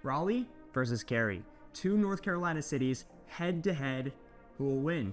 Raleigh versus Cary. Two North Carolina cities head to head. Who will win?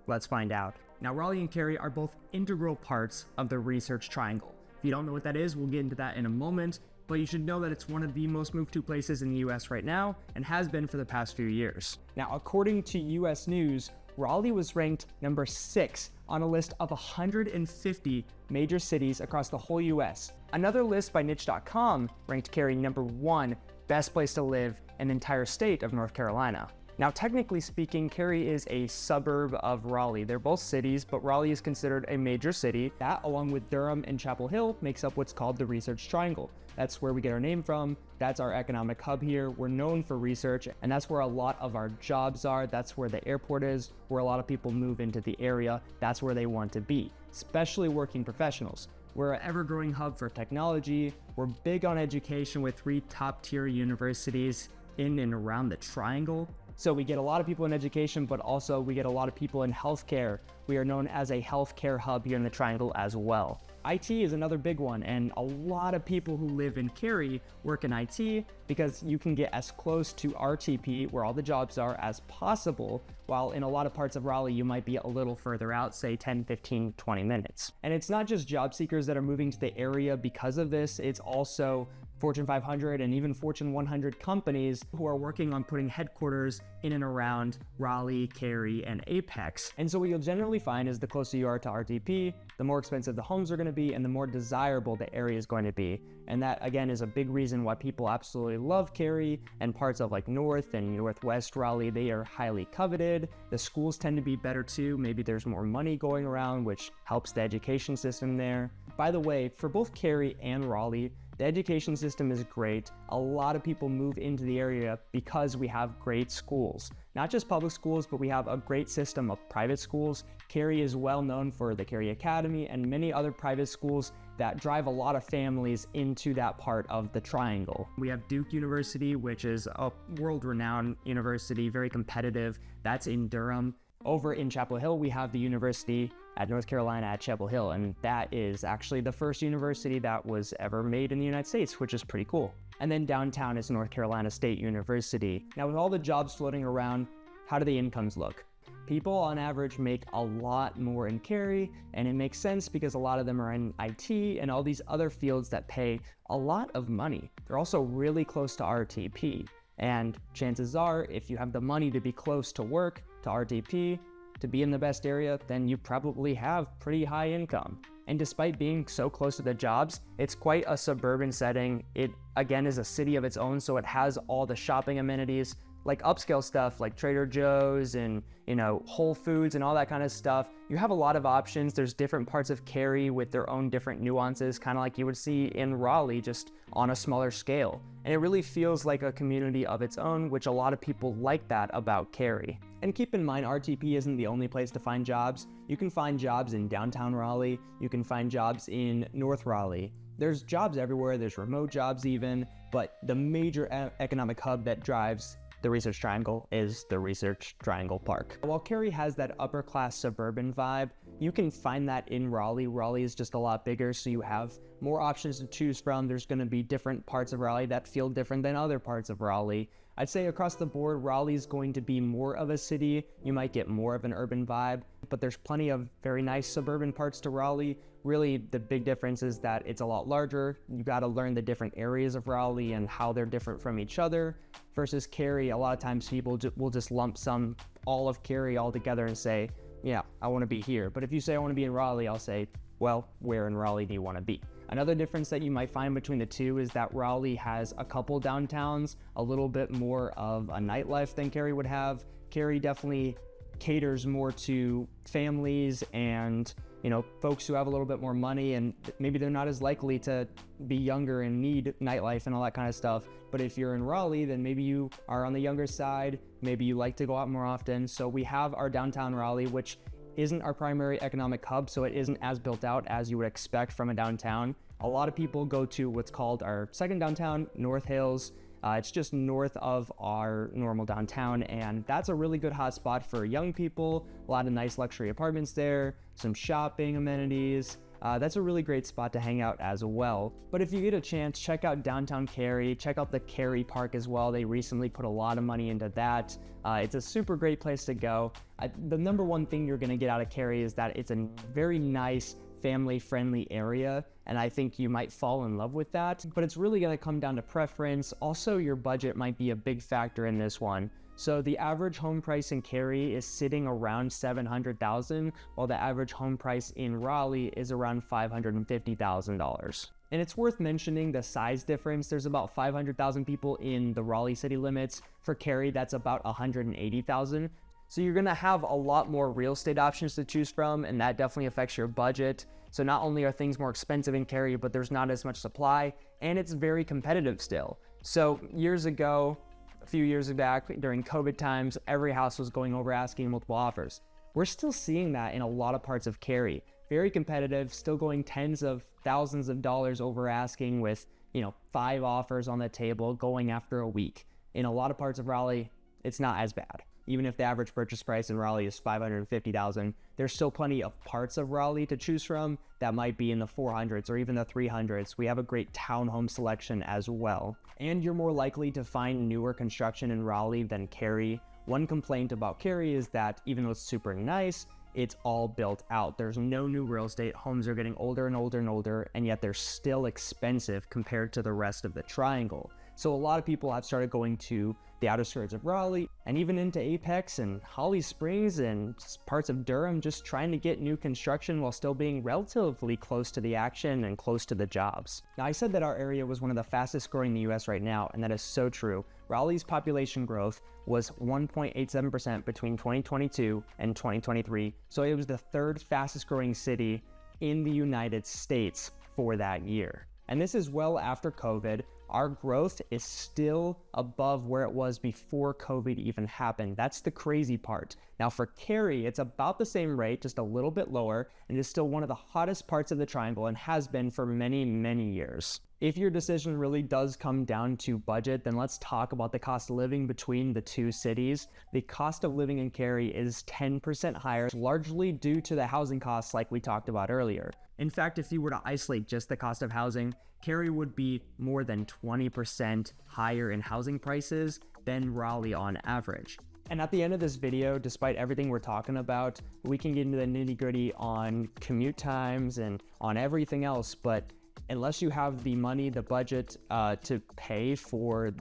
Let's find out. Now, Raleigh and Cary are both integral parts of the Research Triangle. If you don't know what that is, we'll get into that in a moment, but you should know that it's one of the most moved to places in the US right now and has been for the past few years. Now, according to US News, Raleigh was ranked number 6 on a list of 150 major cities across the whole US. Another list by niche.com ranked Cary number 1 best place to live in the entire state of North Carolina. Now, technically speaking, Cary is a suburb of Raleigh. They're both cities, but Raleigh is considered a major city. That, along with Durham and Chapel Hill, makes up what's called the Research Triangle. That's where we get our name from. That's our economic hub here. We're known for research, and that's where a lot of our jobs are. That's where the airport is, where a lot of people move into the area. That's where they want to be, especially working professionals. We're an ever-growing hub for technology. We're big on education with 3 top-tier universities in and around the Triangle. So we get a lot of people in education, but also we get a lot of people in healthcare. We are known as a healthcare hub here in the Triangle as well. IT is another big one, and a lot of people who live in Cary work in IT because you can get as close to RTP, where all the jobs are, as possible, while in a lot of parts of Raleigh, you might be a little further out, say 10, 15, 20 minutes. And it's not just job seekers that are moving to the area because of this, it's also Fortune 500 and even Fortune 100 companies who are working on putting headquarters in and around Raleigh, Cary, and Apex. And so what you'll generally find is the closer you are to RTP, the more expensive the homes are going to be and the more desirable the area is going to be. And that, again, is a big reason why people absolutely love Cary, and parts of like North and Northwest Raleigh, they are highly coveted. The schools tend to be better too. Maybe there's more money going around, which helps the education system there. By the way, for both Cary and Raleigh, the education system is great. A lot of people move into the area because we have great schools. Not just public schools, but we have a great system of private schools. Cary is well known for the Cary Academy and many other private schools that drive a lot of families into that part of the Triangle. We have Duke University, which is a world-renowned university, very competitive. That's in Durham. Over in Chapel Hill, we have the University at North Carolina at Chapel Hill, and that is actually the first university that was ever made in the United States, which is pretty cool. And then downtown is North Carolina State University. Now, with all the jobs floating around, how do the incomes look? People on average make a lot more in Cary, and it makes sense because a lot of them are in IT and all these other fields that pay a lot of money. They're also really close to RTP. And chances are, if you have the money to be close to work, to RTP, to be in the best area, then you probably have pretty high income. And despite being so close to the jobs, it's quite a suburban setting. It, again, is a city of its own, so it has all the shopping amenities, like upscale stuff like Trader Joe's and, Whole Foods and all that kind of stuff. You have a lot of options. There's different parts of Cary with their own different nuances, kind of like you would see in Raleigh, just on a smaller scale. And it really feels like a community of its own, which a lot of people like that about Cary. And keep in mind, RTP isn't the only place to find jobs. You can find jobs in downtown Raleigh. You can find jobs in North Raleigh. There's jobs everywhere. There's remote jobs even, but the major economic hub that drives the Research Triangle is the Research Triangle Park. While Cary has that upper class suburban vibe, you can find that in Raleigh. Raleigh is just a lot bigger, so you have more options to choose from. There's going to be different parts of Raleigh that feel different than other parts of Raleigh. I'd say across the board, Raleigh is going to be more of a city. You might get more of an urban vibe, but there's plenty of very nice suburban parts to Raleigh. Really, the big difference is that it's a lot larger. You got to learn the different areas of Raleigh and how they're different from each other. Versus Cary, a lot of times people will just lump all of Cary all together and say, yeah, I want to be here. But if you say I want to be in Raleigh, I'll say, well, where in Raleigh do you want to be? Another difference that you might find between the two is that Raleigh has a couple downtowns, a little bit more of a nightlife than Cary would have. Cary definitely caters more to families and folks who have a little bit more money, and maybe they're not as likely to be younger and need nightlife and all that kind of stuff. But if you're in Raleigh, then maybe you are on the younger side, maybe you like to go out more often. So we have our downtown Raleigh, which isn't our primary economic hub, so it isn't as built out as you would expect from a downtown. A lot of people go to what's called our second downtown, North Hills. It's just north of our normal downtown, and that's a really good hotspot for young people. A lot of nice luxury apartments there, some shopping amenities, That's a really great spot to hang out as well. But if you get a chance, check out downtown Cary, check out the Cary Park as well. They recently put a lot of money into that. It's a super great place to go. The number one thing you're gonna get out of Cary is that it's a very nice, family-friendly area, and I think you might fall in love with that. But it's really gonna come down to preference. Also, your budget might be a big factor in this one. So the average home price in Cary is sitting around $700,000, while the average home price in Raleigh is around $550,000. And it's worth mentioning the size difference. There's about 500,000 people in the Raleigh city limits. For Cary, that's about 180,000. So you're gonna have a lot more real estate options to choose from, and that definitely affects your budget. So not only are things more expensive in Cary, but there's not as much supply, and it's very competitive still. So years ago, a few years back during COVID times, every house was going over asking multiple offers. We're still seeing that in a lot of parts of Cary. Very competitive, still going tens of thousands of dollars over asking with, 5 offers on the table going after a week. In a lot of parts of Raleigh, it's not as bad. Even if the average purchase price in Raleigh is $550,000, there's still plenty of parts of Raleigh to choose from that might be in the 400s or even the 300s. We have a great townhome selection as well. And you're more likely to find newer construction in Raleigh than Cary. One complaint about Cary is that even though it's super nice, it's all built out. There's no new real estate. Homes are getting older and older and older, and yet they're still expensive compared to the rest of the triangle. So a lot of people have started going to the outer skirts of Raleigh and even into Apex and Holly Springs and parts of Durham, just trying to get new construction while still being relatively close to the action and close to the jobs. Now, I said that our area was one of the fastest growing in the US right now, and that is so true. Raleigh's population growth was 1.87% between 2022 and 2023. So it was the 3rd fastest growing city in the United States for that year. And this is well after COVID. Our growth is still above where it was before COVID even happened. That's the crazy part. Now for Cary, it's about the same rate, just a little bit lower, and is still one of the hottest parts of the triangle and has been for many, many years. If your decision really does come down to budget, then let's talk about the cost of living between the two cities. The cost of living in Cary is 10% higher, largely due to the housing costs like we talked about earlier. In fact, if you were to isolate just the cost of housing, Cary would be more than 20% higher in housing prices than Raleigh on average. And at the end of this video, despite everything we're talking about, we can get into the nitty-gritty on commute times and on everything else, but unless you have the money, the budget to pay for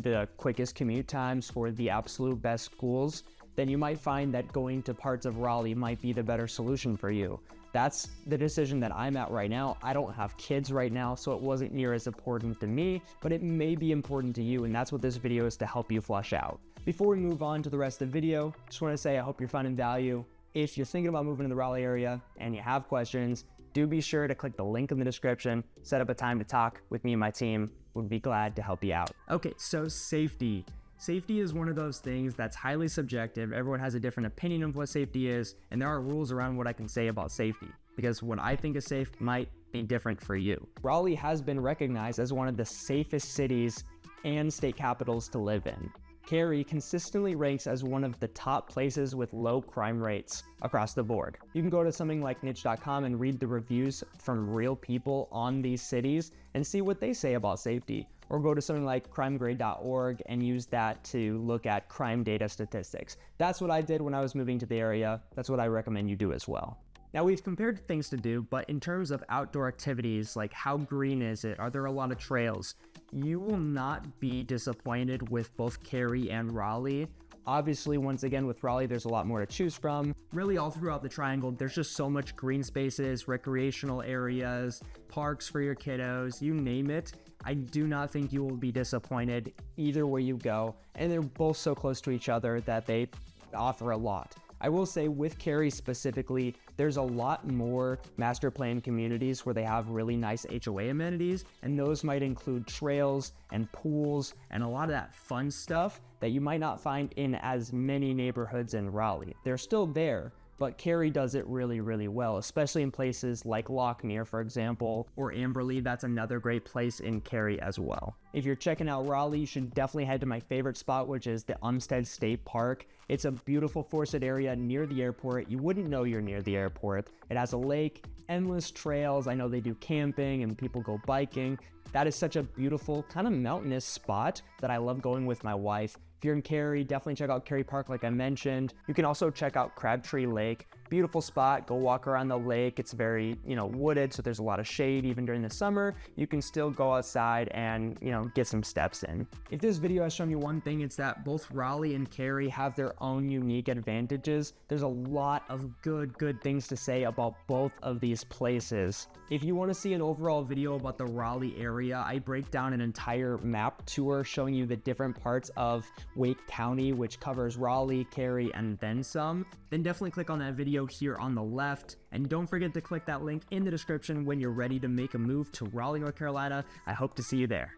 the quickest commute times for the absolute best schools, then you might find that going to parts of Raleigh might be the better solution for you. That's the decision that I'm at right now. I don't have kids right now, so it wasn't near as important to me, but it may be important to you, and that's what this video is to help you flush out. Before we move on to the rest of the video, just want to say I hope you're finding value. If you're thinking about moving to the Raleigh area and you have questions, do be sure to click the link in the description, set up a time to talk with me and my team. We'd be glad to help you out. Okay, so safety. Safety is one of those things that's highly subjective. Everyone has a different opinion of what safety is, and there are rules around what I can say about safety, because what I think is safe might be different for you. Raleigh has been recognized as one of the safest cities and state capitals to live in. Cary consistently ranks as one of the top places with low crime rates across the board. You can go to something like niche.com and read the reviews from real people on these cities and see what they say about safety. Or go to something like crimegrade.org and use that to look at crime data statistics. That's what I did when I was moving to the area. That's what I recommend you do as well. Now, we've compared things to do, but in terms of outdoor activities, like how green is it? Are there a lot of trails? You will not be disappointed with both Cary and Raleigh. Obviously, once again, with Raleigh, there's a lot more to choose from. Really, all throughout the triangle, there's just so much green spaces, recreational areas, parks for your kiddos, you name it. I do not think you will be disappointed either way you go. And they're both so close to each other that they offer a lot. I will say with Cary specifically, there's a lot more master plan communities where they have really nice HOA amenities, and those might include trails and pools and a lot of that fun stuff that you might not find in as many neighborhoods in Raleigh. They're still there, but Cary does it really, really well, especially in places like Lockmere, for example, or Amberley. That's another great place in Cary as well. If you're checking out Raleigh, you should definitely head to my favorite spot, which is the Umstead State Park. It's a beautiful forested area near the airport. You wouldn't know you're near the airport. It has a lake, endless trails. I know they do camping and people go biking. That is such a beautiful, kind of mountainous spot that I love going with my wife. If you're in Cary, definitely check out Cary Park like I mentioned. You can also check out Crabtree Lake. Beautiful spot, go walk around the lake. It's very, wooded, so there's a lot of shade even during the summer. You can still go outside and, get some steps in. If this video has shown you one thing, it's that both Raleigh and Cary have their own unique advantages. There's a lot of good things to say about both of these places. If you want to see an overall video about the Raleigh area, I break down an entire map tour showing you the different parts of Wake County, which covers Raleigh, Cary, and then some. Then definitely click on that video here on the left. And don't forget to click that link in the description when you're ready to make a move to Raleigh, North Carolina. I hope to see you there.